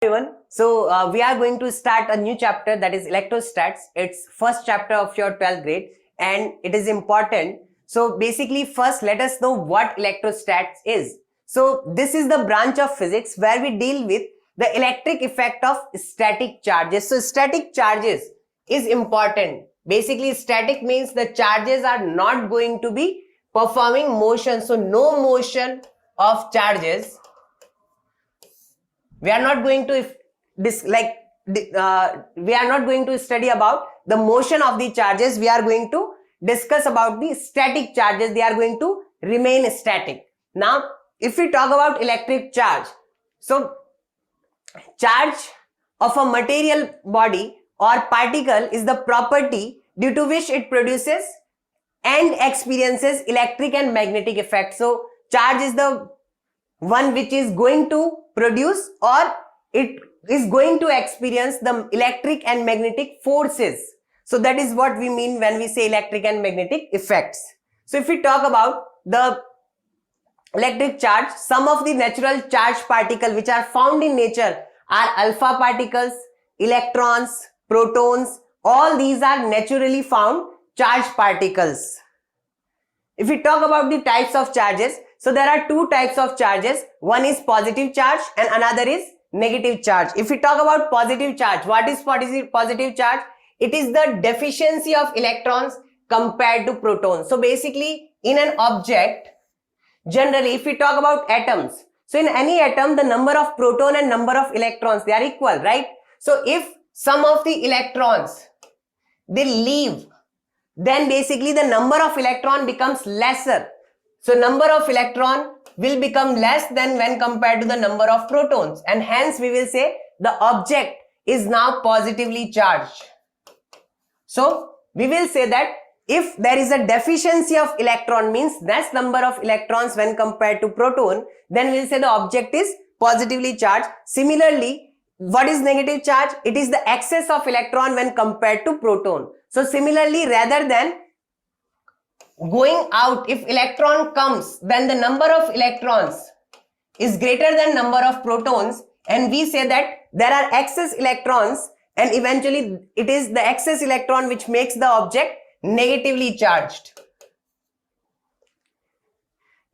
Everyone. So we are going to start a new chapter, that is electrostats. It's first chapter of your 12th grade and it is important. So basically first let us know what electrostats is. So this is the branch of physics where we deal with the electric effect of static charges. So static charges is important. Basically static means the charges are not going to be performing motion. So no motion of charges. We are not going to we are not going to study about the motion of the charges. We are going to discuss about the static charges. They are going to remain static. Now, if we talk about electric charge, so charge of a material body or particle is the property due to which it produces and experiences electric and magnetic effect. So charge is the one which is going to produce or it is going to experience the electric and magnetic forces. So that is what we mean when we say electric and magnetic effects. So if we talk about the electric charge, some of the natural charged particles which are found in nature are alpha particles, electrons, protons. All these are naturally found charged particles. If we talk about the types of charges, so there are two types of charges. One is positive charge and another is negative charge. If we talk about positive charge, what is positive charge? It is the deficiency of electrons compared to protons. So basically in an object, generally if we talk about atoms, so in any atom the number of proton and number of electrons, they are equal, right? So if some of the electrons they leave, then basically the number of electron becomes lesser. So number of electron will become less than when compared to the number of protons, and hence we will say the object is now positively charged. So we will say that if there is a deficiency of electron, means less number of electrons when compared to proton, then we will say the object is positively charged. Similarly, what is negative charge? It is the excess of electron when compared to proton. So similarly, rather than going out, if electron comes, then the number of electrons is greater than number of protons, and we say that there are excess electrons, and eventually it is the excess electron which makes the object negatively charged.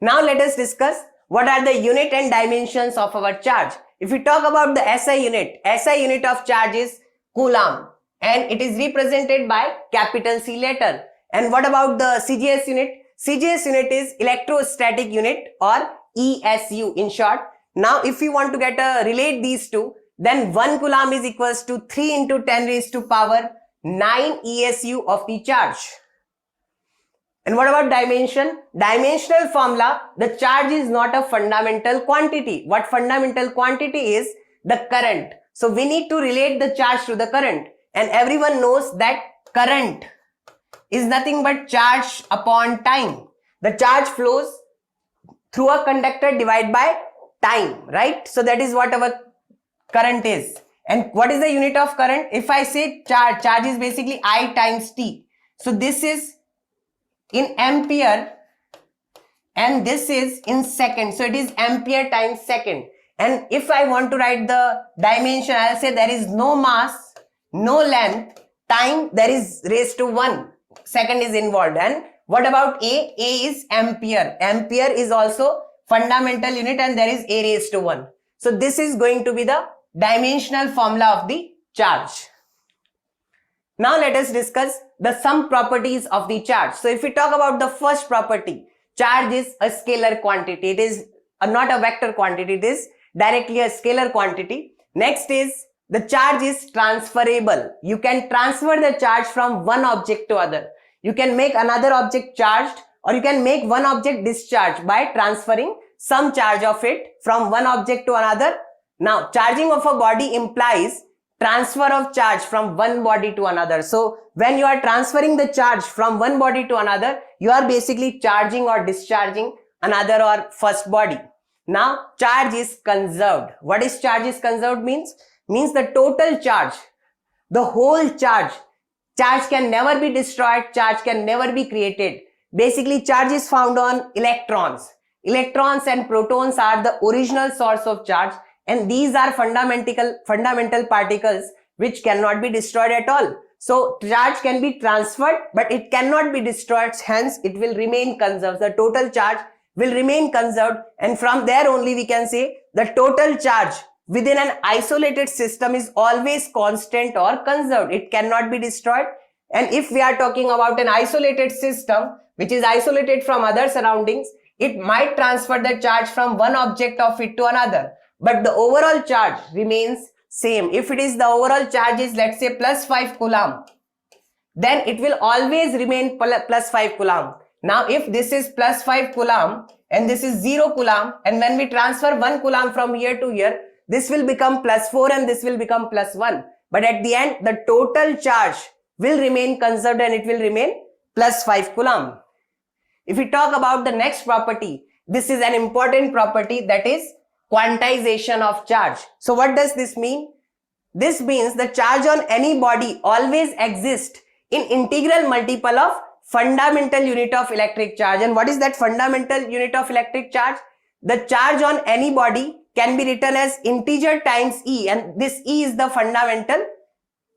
Now let us discuss what are the unit and dimensions of our charge. If we talk about the SI unit of charge is coulomb, and it is represented by capital C letter. And what about the CGS unit? CGS unit is electrostatic unit or ESU in short. Now if we want to relate these two, then 1 coulomb is equals to 3 into 10 raised to power 9 ESU of the charge. And what about dimension? Dimensional formula, the charge is not a fundamental quantity. What fundamental quantity is? The current. So we need to relate the charge to the current. And everyone knows that current is nothing but charge upon time. The charge flows through a conductor divided by time, right? So that is what our current is. And what is the unit of current? If I say charge is basically I times T. So this is in ampere and this is in second. So it is ampere times second. And if I want to write the dimension, I'll say there is no mass, no length, time, there is raised to 1. Second is involved. And what about A? A is ampere. Ampere is also fundamental unit and there is A raised to 1. So this is going to be the dimensional formula of the charge. Now let us discuss some properties of the charge. So if we talk about the first property, charge is a scalar quantity. It is not a vector quantity. It is directly a scalar quantity. Next is the charge is transferable. You can transfer the charge from one object to other. You can make another object charged or you can make one object discharged by transferring some charge of it from one object to another. Now, charging of a body implies transfer of charge from one body to another. So, when you are transferring the charge from one body to another, you are basically charging or discharging another or first body. Now, charge is conserved. What is charge is conserved means? Means the total charge, the whole charge. Charge can never be destroyed. Charge can never be created. Basically, charge is found on electrons. Electrons and protons are the original source of charge, and these are fundamental particles which cannot be destroyed at all. So charge can be transferred, but it cannot be destroyed, hence it will remain conserved. The total charge will remain conserved, and from there only we can say the total charge within an isolated system is always constant or conserved. It cannot be destroyed. And if we are talking about an isolated system which is isolated from other surroundings, it might transfer the charge from one object of it to another, but the overall charge remains same. If it is the overall charge is, let's say, plus 5 coulomb, then it will always remain plus 5 coulomb. Now if this is plus 5 coulomb and this is 0 coulomb, and when we transfer 1 coulomb from here to here, this will become plus 4 and this will become plus 1. But at the end, the total charge will remain conserved and it will remain plus 5 coulomb. If we talk about the next property, this is an important property, that is quantization of charge. So what does this mean? This means the charge on any body always exists in integral multiple of fundamental unit of electric charge. And what is that fundamental unit of electric charge? The charge on any body can be written as integer times E, and this E is the fundamental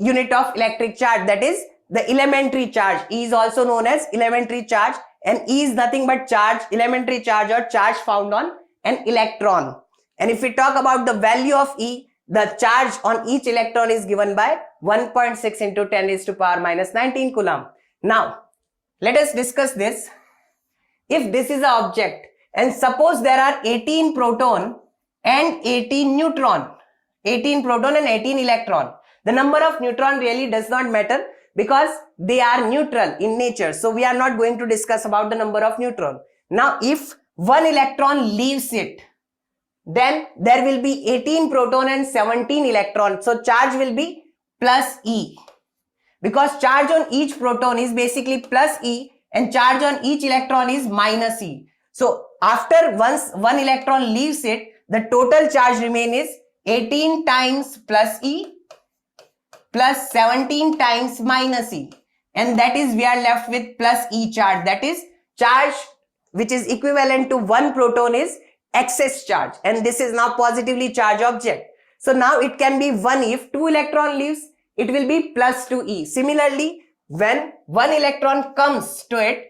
unit of electric charge, that is the elementary charge. E is also known as elementary charge, and E is nothing but charge, elementary charge or charge found on an electron. And if we talk about the value of E, the charge on each electron is given by 1.6 into 10 raised to power minus 19 coulomb. Now, let us discuss this. If this is an object and suppose there are 18 proton and 18 neutron, 18 proton and 18 electron, the number of neutron really does not matter because they are neutral in nature. So we are not going to discuss about the number of neutron. Now, if one electron leaves it, then there will be 18 proton and 17 electron. So charge will be plus E, because charge on each proton is basically plus E and charge on each electron is minus E. So after once one electron leaves it, the total charge remain is 18 times plus E plus 17 times minus E, and that is we are left with plus E charge. That is charge which is equivalent to one proton is excess charge, and this is now positively charged object. So now it can be 1. If 2 electron leaves, it will be plus 2E. Similarly, when 1 electron comes to it,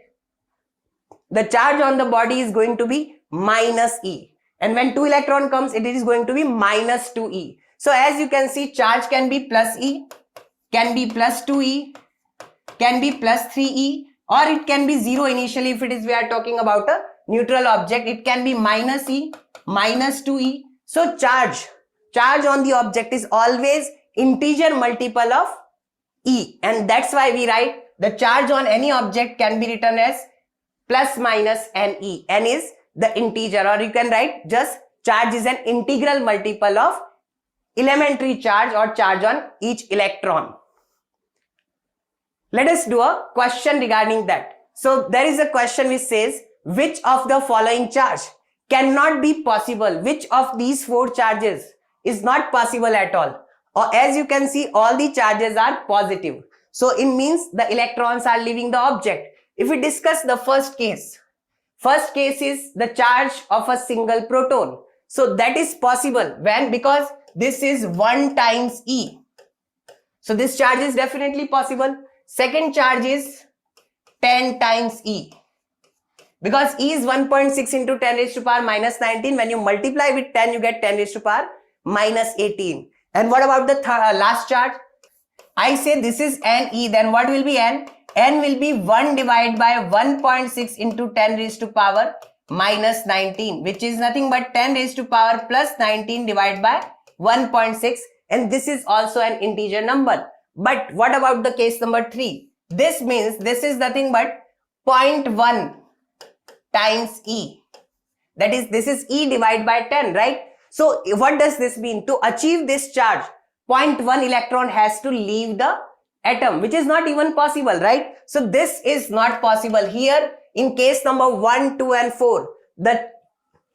the charge on the body is going to be minus E, and when 2 electron comes, it is going to be minus 2E. So as you can see, charge can be plus E, can be plus 2E, can be plus 3E, or it can be 0 initially. If it is we are talking about a neutral object, it can be minus E, minus 2E. So charge on the object is always integer multiple of E, and that's why we write the charge on any object can be written as plus minus NE. N is the integer, or you can write just charge is an integral multiple of elementary charge or charge on each electron. Let us do a question regarding that. So there is a question which says, which of the following charge cannot be possible? Which of these 4 charges is not possible at all? Or as you can see, all the charges are positive. So it means the electrons are leaving the object. If we discuss the first case is the charge of a single proton. So that is possible when, because this is 1 times E. So this charge is definitely possible. Second charge is 10 times E, because E is 1.6 into 10 raised to power minus 19. When you multiply with 10, you get 10 raised to power minus 18. And what about the last charge? I say this is NE, then what will be N? N will be 1 divided by 1.6 into 10 raised to power minus 19, which is nothing but 10 raised to power plus 19 divided by 1.6, and this is also an integer number. But what about the case number 3? This means this is nothing but 0.1 times E. That is, this is E divided by 10, right? So what does this mean? To achieve this charge, 0.1 electron has to leave the atom, which is not even possible, right? So this is not possible. Here in case number 1, 2 and 4, the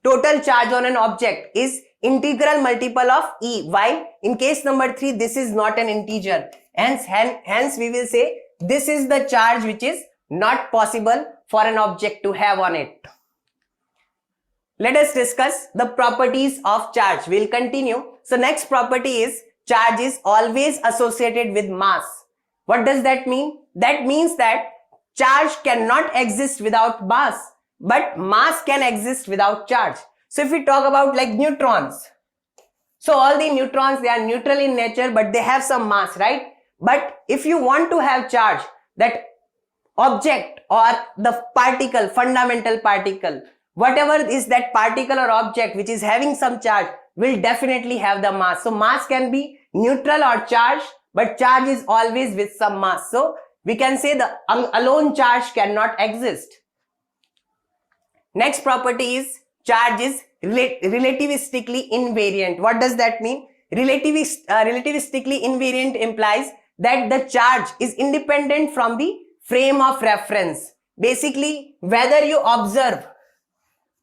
total charge on an object is integral multiple of E, while in case number 3, this is not an integer. Hence we will say this is the charge which is not possible for an object to have on it. Let us discuss the properties of charge. We'll continue. So next property is charge is always associated with mass. What does that mean? That means that charge cannot exist without mass, but mass can exist without charge. So if we talk about like neutrons, so all the neutrons, they are neutral in nature, but they have some mass, right? But if you want to have charge, that object or the particle, fundamental particle, whatever is that particle or object which is having some charge will definitely have the mass. So mass can be neutral or charged, but charge is always with some mass. So we can say the alone charge cannot exist. Next property is charge is relativistically invariant. What does that mean? Relativistically invariant implies that the charge is independent from the frame of reference. Basically, whether you observe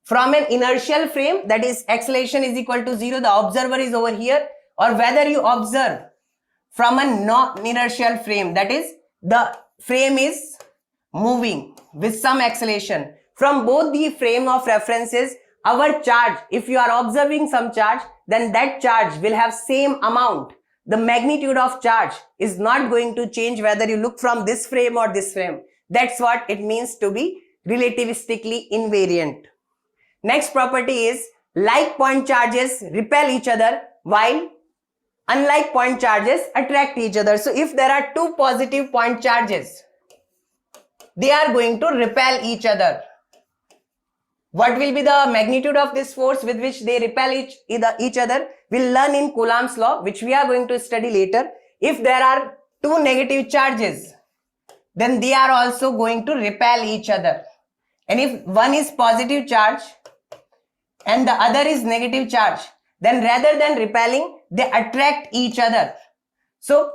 from an inertial frame, that is acceleration is equal to 0, the observer is over here, or whether you observe from a non-inertial frame, that is the frame is moving with some acceleration. From both the frame of references, our charge, if you are observing some charge, then that charge will have same amount. The magnitude of charge is not going to change whether you look from this frame or this frame. That's what it means to be relativistically invariant. Next property is like point charges repel each other while unlike point charges attract each other. So if there are two positive point charges, they are going to repel each other. What will be the magnitude of this force with which they repel each other? We'll learn in Coulomb's law, which we are going to study later. If there are two negative charges, then they are also going to repel each other. And if one is positive charge and the other is negative charge, then rather than repelling, they attract each other. So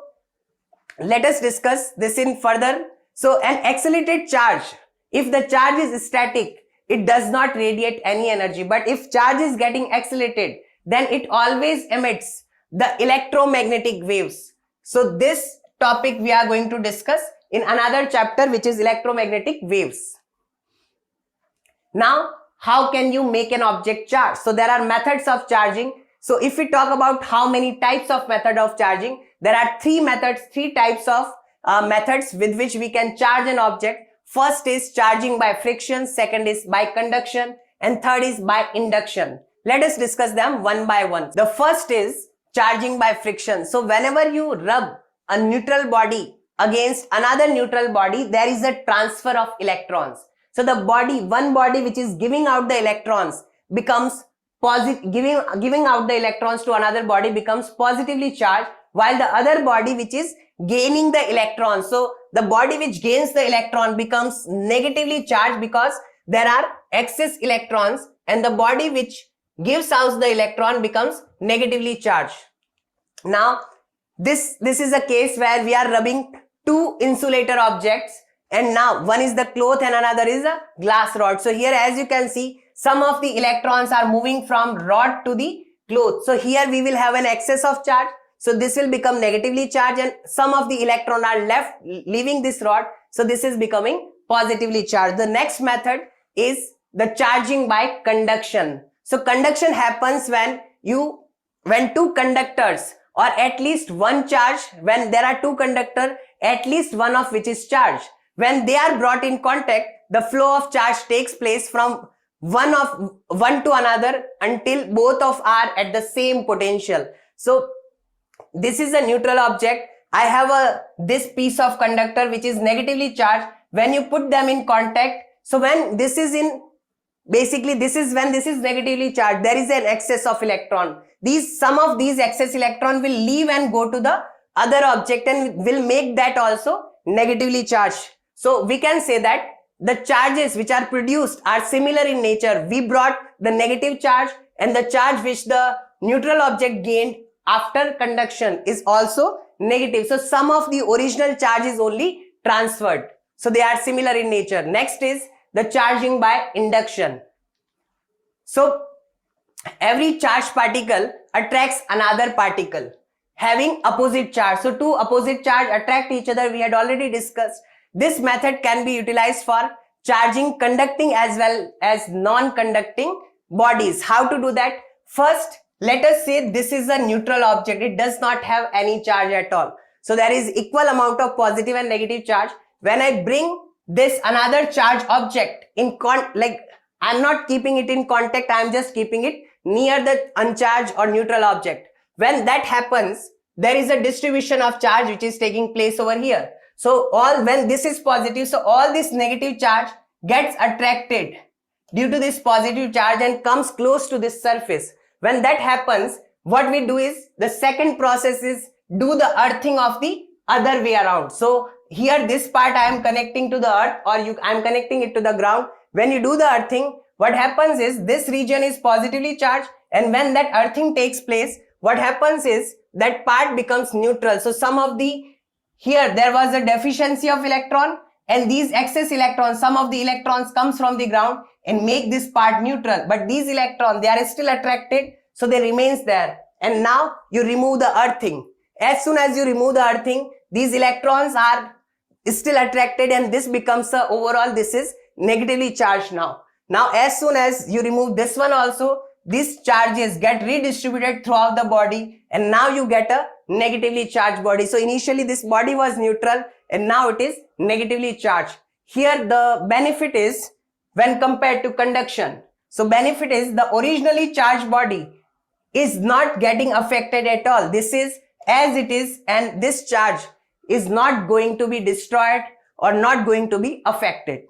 let us discuss this in further. So an accelerated charge, if the charge is static, it does not radiate any energy. But if charge is getting accelerated, then it always emits the electromagnetic waves. So this topic we are going to discuss in another chapter, which is electromagnetic waves. Now, how can you make an object charge? So there are methods of charging. So if we talk about how many types of method of charging, there are three types of methods with which we can charge an object. First is charging by friction, second is by conduction, and third is by induction. Let us discuss them one by one. The first is charging by friction. So whenever you rub a neutral body against another neutral body, there is a transfer of electrons. So the one body which is giving out the electrons becomes positive, giving out the electrons to another body becomes positively charged, while the other body which is gaining the electrons, so the body which gains the electron becomes negatively charged because there are excess electrons, and the body which gives out the electron becomes negatively charged. Now this is a case where we are rubbing two insulator objects, and now one is the cloth and another is a glass rod. So here, as you can see, some of the electrons are moving from rod to the cloth. So here we will have an excess of charge. So this will become negatively charged, and some of the electrons are left leaving this rod. So this is becoming positively charged. The next method is the charging by conduction. So conduction happens when two conductors, or at least one charge, when there are two conductors, at least one of which is charged. When they are brought in contact, the flow of charge takes place from one to another until both are at the same potential. So this is a neutral object. I have this piece of conductor which is negatively charged. When you put them in contact, so when this is when this is negatively charged, there is an excess of electron. Some of these excess electron will leave and go to the other object and will make that also negatively charged. So we can say that the charges which are produced are similar in nature. We brought the negative charge, and the charge which the neutral object gained after conduction is also negative. So some of the original charge is only transferred. So they are similar in nature. Next is the charging by induction. So every charged particle attracts another particle having opposite charge. So two opposite charge attract each other. We had already discussed. This method can be utilized for charging conducting as well as non-conducting bodies. How to do that? First, let us say this is a neutral object. It does not have any charge at all. So there is equal amount of positive and negative charge. When I bring this another charge object in I'm not keeping it in contact, I'm just keeping it near the uncharged or neutral object. When that happens, there is a distribution of charge which is taking place over here. So when this is positive, so all this negative charge gets attracted due to this positive charge and comes close to this surface. When that happens, what we do is the second process is do the earthing of the other way around. So here this part I am connecting to the earth, or I am connecting it to the ground. When you do the earthing, what happens is this region is positively charged, and when that earthing takes place, what happens is that part becomes neutral. So here there was a deficiency of electron, and these excess electrons, some of the electrons comes from the ground and make this part neutral. But these electrons, they are still attracted, so they remains there. And now you remove the earthing. As soon as you remove the earthing, these electrons are still attracted, and this becomes overall, this is negatively charged now. Now, as soon as you remove this one also, these charges get redistributed throughout the body, and now you get a negatively charged body. So initially this body was neutral, and now it is negatively charged. Here the benefit is when compared to conduction. So benefit is the originally charged body is not getting affected at all. This is as it is, and this charge is not going to be destroyed or not going to be affected.